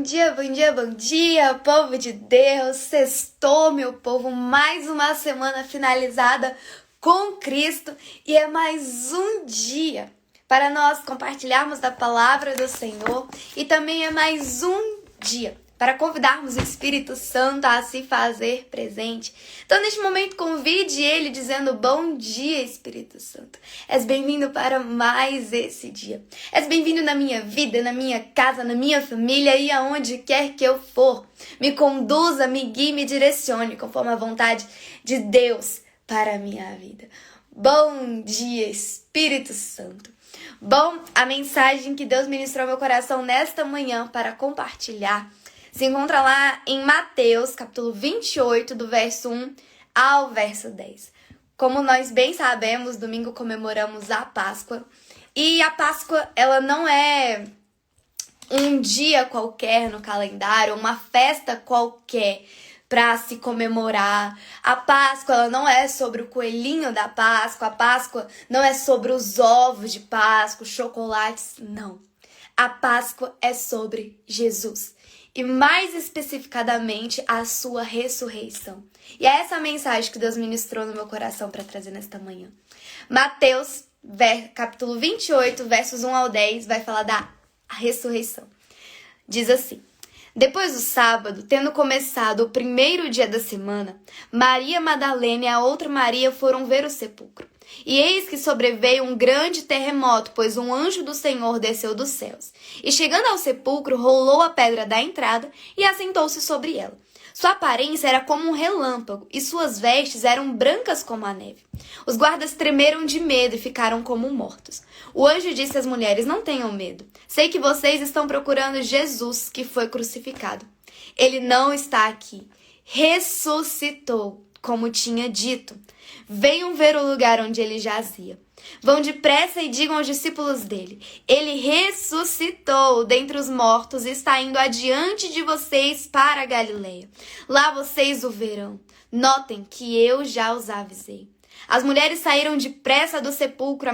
bom dia, bom dia, povo de Deus. Sextou, meu povo, mais uma semana finalizada com Cristo e é mais um dia para nós compartilharmos da palavra do Senhor e também é mais um dia para convidarmos o Espírito Santo a se fazer presente. Então, neste momento, convide ele dizendo: bom dia, Espírito Santo. És bem-vindo para mais esse dia. És bem-vindo na minha vida, na minha casa, na minha família e aonde quer que eu for. Me conduza, me guie, me direcione conforme a vontade de Deus para a minha vida. Bom dia, Espírito Santo. Bom, a mensagem que Deus ministrou ao meu coração nesta manhã para compartilhar se encontra lá em Mateus, capítulo 28, do verso 1 ao verso 10. Como nós bem sabemos, domingo comemoramos a Páscoa. E a Páscoa, ela não é um dia qualquer no calendário, uma festa qualquer para se comemorar. A Páscoa, ela não é sobre o coelhinho da Páscoa. A Páscoa não é sobre os ovos de Páscoa, os chocolates, não. A Páscoa é sobre Jesus. E mais especificadamente, a sua ressurreição. E é essa mensagem que Deus ministrou no meu coração para trazer nesta manhã. Mateus, capítulo 28, versos 1 ao 10, vai falar da ressurreição. Diz assim: depois do sábado, tendo começado o primeiro dia da semana, Maria Madalena e a outra Maria foram ver o sepulcro. E eis que sobreveio um grande terremoto, pois um anjo do Senhor desceu dos céus. E chegando ao sepulcro, rolou a pedra da entrada e assentou-se sobre ela. Sua aparência era como um relâmpago, e suas vestes eram brancas como a neve. Os guardas tremeram de medo e ficaram como mortos. O anjo disse às mulheres: não tenham medo. Sei que vocês estão procurando Jesus, que foi crucificado. Ele não está aqui. Ressuscitou, como tinha dito. Venham ver o lugar onde ele jazia. Vão depressa e digam aos discípulos dele: ele ressuscitou dentre os mortos e está indo adiante de vocês para a Galileia. Lá vocês o verão. Notem que eu já os avisei. As mulheres saíram depressa do sepulcro,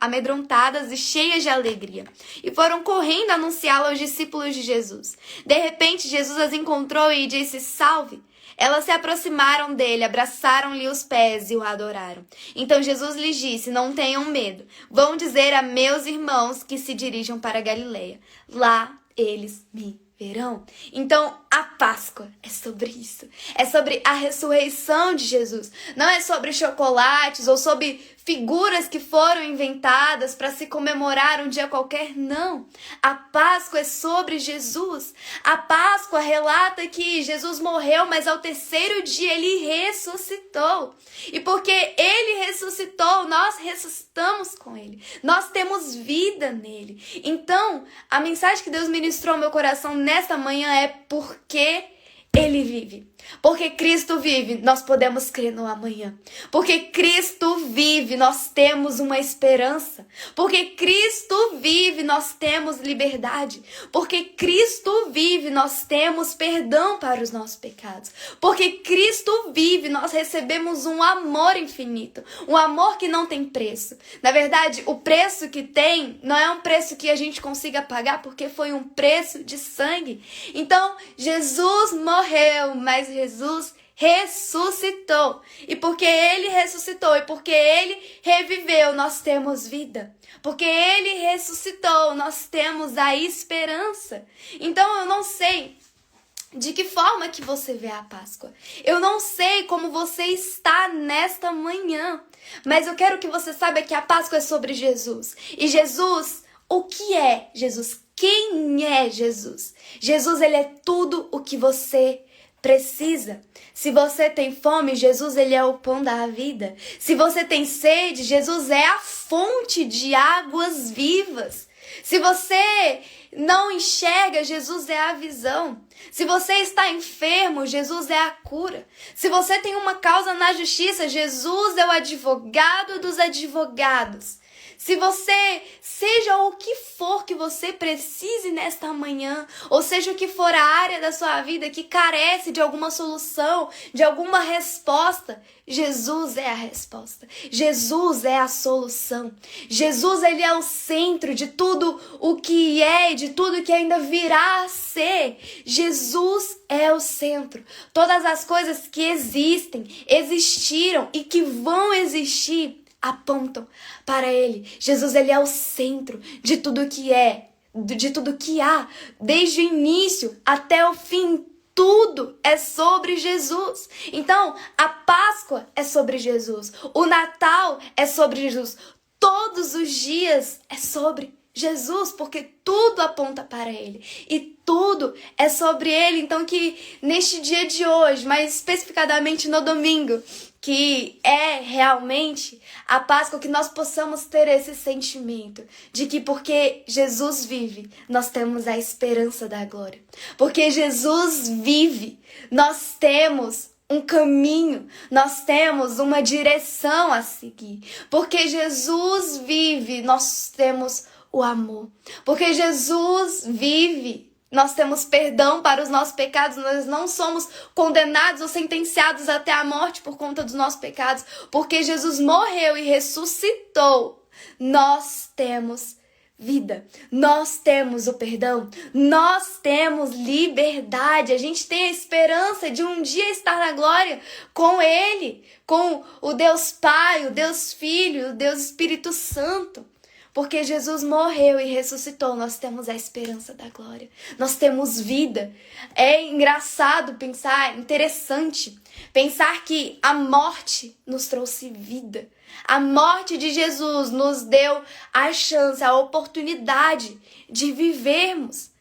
amedrontadas e cheias de alegria, e foram correndo anunciá-lo aos discípulos de Jesus. De repente, Jesus as encontrou e disse: salve! Elas se aproximaram dele, abraçaram-lhe os pés e o adoraram. Então Jesus lhes disse: não tenham medo. Vão dizer a meus irmãos que se dirijam para a Galileia. Lá eles me verão. Então, a Páscoa é sobre isso. É sobre a ressurreição de Jesus. Não é sobre chocolates ou sobre figuras que foram inventadas para se comemorar um dia qualquer. Não. A Páscoa é sobre Jesus. A Páscoa relata que Jesus morreu, mas ao terceiro dia ele ressuscitou. E porque ele ressuscitou, nós ressuscitamos com ele. Nós temos vida nele. Então, a mensagem que Deus ministrou ao meu coração nesta manhã é: porque ele vive. Porque Cristo vive, nós podemos crer no amanhã. Porque Cristo vive, nós temos uma esperança. Porque Cristo vive, nós temos liberdade. Porque Cristo vive, nós temos perdão para os nossos pecados. Porque Cristo vive, nós recebemos um amor infinito. Um amor que não tem preço. Na verdade, o preço que tem não é um preço que a gente consiga pagar, porque foi um preço de sangue. Então, Jesus morreu, mas Jesus ressuscitou. E porque ele ressuscitou e porque ele reviveu, nós temos vida. Porque ele ressuscitou, nós temos a esperança. Então eu não sei de que forma que você vê a Páscoa. Eu não sei como você está nesta manhã. Mas eu quero que você saiba que a Páscoa é sobre Jesus. E Jesus, o que é Jesus? Quem é Jesus? Jesus, ele é tudo o que você precisa. Se você tem fome, Jesus, ele é o pão da vida. Se você tem sede, Jesus é a fonte de águas vivas. Se você não enxerga, Jesus é a visão. Se você está enfermo, Jesus é a cura. Se você tem uma causa na justiça, Jesus é o advogado dos advogados. Se você, seja o que for que você precise nesta manhã, ou seja o que for a área da sua vida que carece de alguma solução, de alguma resposta, Jesus é a resposta. Jesus é a solução. Jesus, ele é o centro de tudo o que é e de tudo que ainda virá a ser. Jesus é o centro. Todas as coisas que existem, existiram e que vão existir apontam para ele. Jesus, ele é o centro de tudo que é, de tudo que há, desde o início até o fim. Tudo é sobre Jesus. Então, a Páscoa é sobre Jesus. O Natal é sobre Jesus. Todos os dias é sobre Jesus, porque tudo aponta para ele. E tudo é sobre ele. Então, que neste dia de hoje, mais especificadamente no domingo, que é realmente a Páscoa, que nós possamos ter esse sentimento de que porque Jesus vive, nós temos a esperança da glória. Porque Jesus vive, nós temos um caminho, nós temos uma direção a seguir. Porque Jesus vive, nós temos o amor. Porque Jesus vive, nós temos perdão para os nossos pecados, nós não somos condenados ou sentenciados até a morte por conta dos nossos pecados, porque Jesus morreu e ressuscitou. Nós temos vida, nós temos o perdão, nós temos liberdade, a gente tem a esperança de um dia estar na glória com Ele, com o Deus Pai, o Deus Filho, o Deus Espírito Santo. Porque Jesus morreu e ressuscitou, nós temos a esperança da glória. Nós temos vida. É engraçado pensar, interessante, pensar que a morte nos trouxe vida. A morte de Jesus nos deu a chance, a oportunidade de vivermos.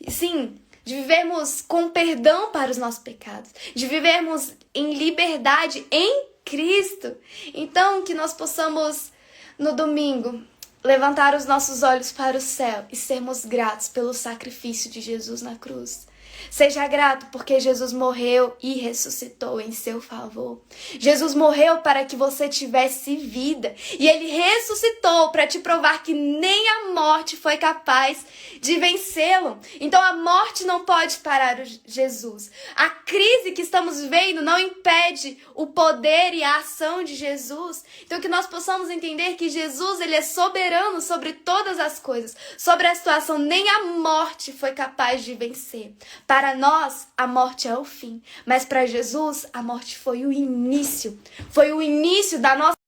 Sim, de vivermos com perdão para os nossos pecados. De vivermos em liberdade em Cristo. Então, que nós possamos, no domingo, levantar os nossos olhos para o céu e sermos gratos pelo sacrifício de Jesus na cruz. Seja grato porque Jesus morreu e ressuscitou em seu favor. Jesus morreu para que você tivesse vida. E ele ressuscitou para te provar que nem a morte foi capaz de vencê-lo. Então a morte não pode parar Jesus. A crise que estamos vivendo não impede o poder e a ação de Jesus. Então que nós possamos entender que Jesus, ele é soberano sobre todas as coisas. Sobre a situação, nem a morte foi capaz de vencer. Para nós, a morte é o fim, mas para Jesus, a morte foi o início. Foi o início da nossa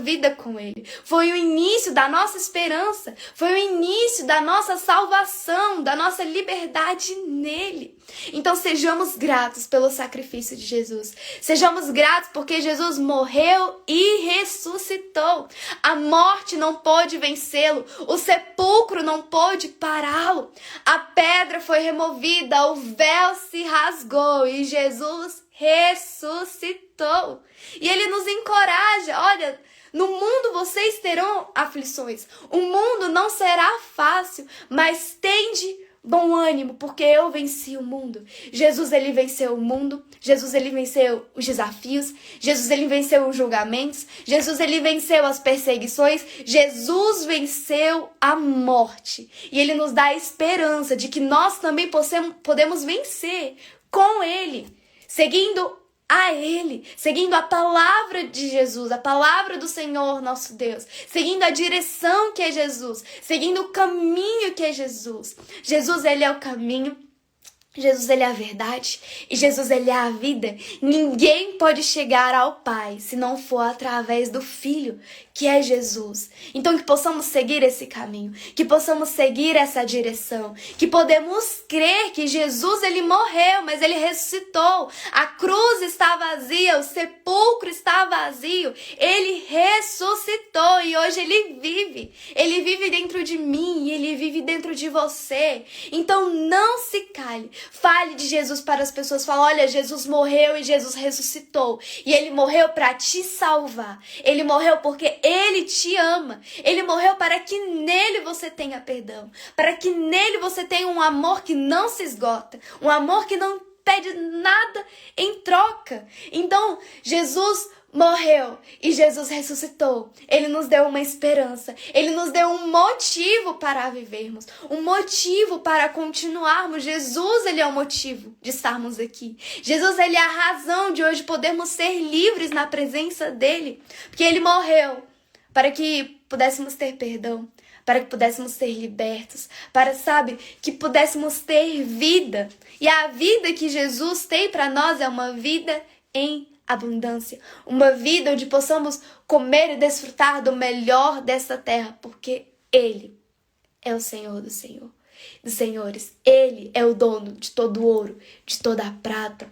vida com Ele. Foi o início da nossa esperança. Foi o início da nossa salvação, da nossa liberdade nele. Então sejamos gratos pelo sacrifício de Jesus. Sejamos gratos porque Jesus morreu e ressuscitou. A morte não pôde vencê-lo. O sepulcro não pôde pará-lo. A pedra foi removida, o véu se rasgou e Jesus ressuscitou. E ele nos encoraja, olha, no mundo vocês terão aflições. O mundo não será fácil, mas tende bom ânimo, porque eu venci o mundo. Jesus, ele venceu o mundo. Jesus, ele venceu os desafios. Jesus, ele venceu os julgamentos. Jesus, ele venceu as perseguições. Jesus venceu a morte. E ele nos dá a esperança de que nós também podemos vencer com ele, seguindo a Ele, seguindo a palavra de Jesus, a palavra do Senhor nosso Deus, seguindo a direção que é Jesus, seguindo o caminho que é Jesus. Jesus, ele é o caminho. Jesus, ele é a verdade e Jesus, ele é a vida. Ninguém pode chegar ao Pai se não for através do Filho, que é Jesus. Então que possamos seguir esse caminho, que possamos seguir essa direção, que podemos crer que Jesus, ele morreu, mas ele ressuscitou. A cruz está vazia, o sepulcro está vazio. Ele ressuscitou e hoje ele vive. Ele vive dentro de mim e ele vive dentro de você. Então não se cale. Fale de Jesus para as pessoas. Fala, olha, Jesus morreu e Jesus ressuscitou. E ele morreu para te salvar. Ele morreu porque ele te ama. Ele morreu para que nele você tenha perdão. Para que nele você tenha um amor que não se esgota. Um amor que não pede nada em troca. Então, Jesus morreu e Jesus ressuscitou. Ele nos deu uma esperança. Ele nos deu um motivo para vivermos. Um motivo para continuarmos. Jesus, ele é o motivo de estarmos aqui. Jesus, ele é a razão de hoje podermos ser livres na presença dele. Porque ele morreu para que pudéssemos ter perdão. Para que pudéssemos ser libertos. Para, que pudéssemos ter vida. E a vida que Jesus tem para nós é uma vida em abundância, uma vida onde possamos comer e desfrutar do melhor dessa terra, porque Ele é o Senhor dos senhores. Ele é o dono de todo o ouro, de toda a prata.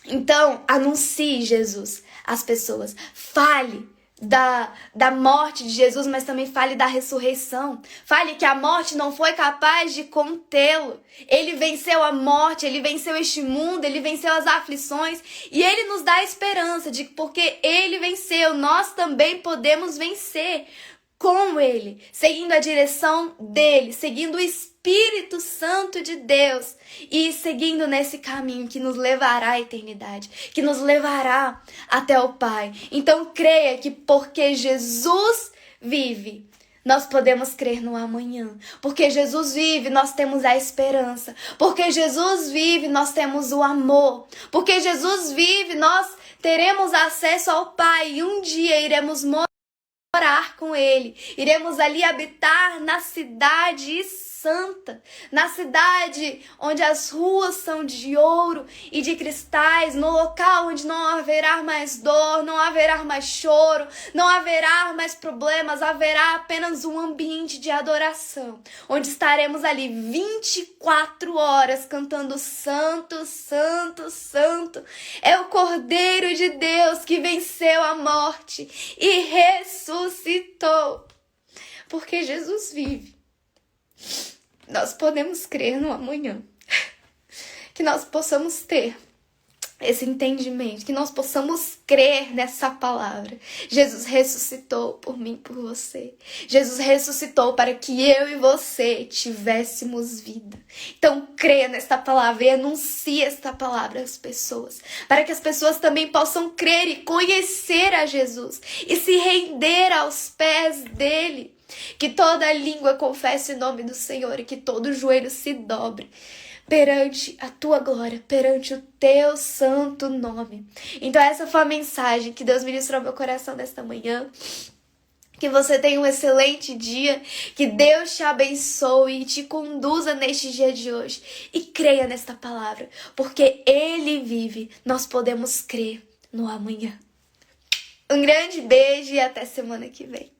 Então, anuncie Jesus às pessoas, fale da morte de Jesus, mas também fale da ressurreição. Fale que a morte não foi capaz de contê-lo. Ele venceu a morte, ele venceu este mundo, ele venceu as aflições e ele nos dá a esperança de que porque ele venceu, nós também podemos vencer com ele, seguindo a direção dele, seguindo o Espírito Santo de Deus e seguindo nesse caminho que nos levará à eternidade, que nos levará até o Pai. Então creia que porque Jesus vive, nós podemos crer no amanhã. Porque Jesus vive, nós temos a esperança. Porque Jesus vive, nós temos o amor. Porque Jesus vive, nós teremos acesso ao Pai e um dia iremos morar com ele. Iremos ali habitar na cidade santa, na cidade onde as ruas são de ouro e de cristais, no local onde não haverá mais dor, não haverá mais choro, não haverá mais problemas, haverá apenas um ambiente de adoração, onde estaremos ali 24 horas cantando santo, santo, santo. É o Cordeiro de Deus que venceu a morte e ressuscitou. Porque Jesus vive. Nós podemos crer no amanhã. Que nós possamos ter esse entendimento, que nós possamos crer nessa palavra. Jesus ressuscitou por mim, por você. Jesus ressuscitou para que eu e você tivéssemos vida. Então creia nesta palavra e anuncie esta palavra às pessoas, para que as pessoas também possam crer e conhecer a Jesus e se render aos pés dele. Que toda língua confesse o nome do Senhor e que todo joelho se dobre perante a tua glória, perante o teu santo nome. Então essa foi a mensagem que Deus ministrou ao meu coração nesta manhã. Que você tenha um excelente dia, que Deus te abençoe e te conduza neste dia de hoje. E creia nesta palavra, porque Ele vive, nós podemos crer no amanhã. Um grande beijo e até semana que vem.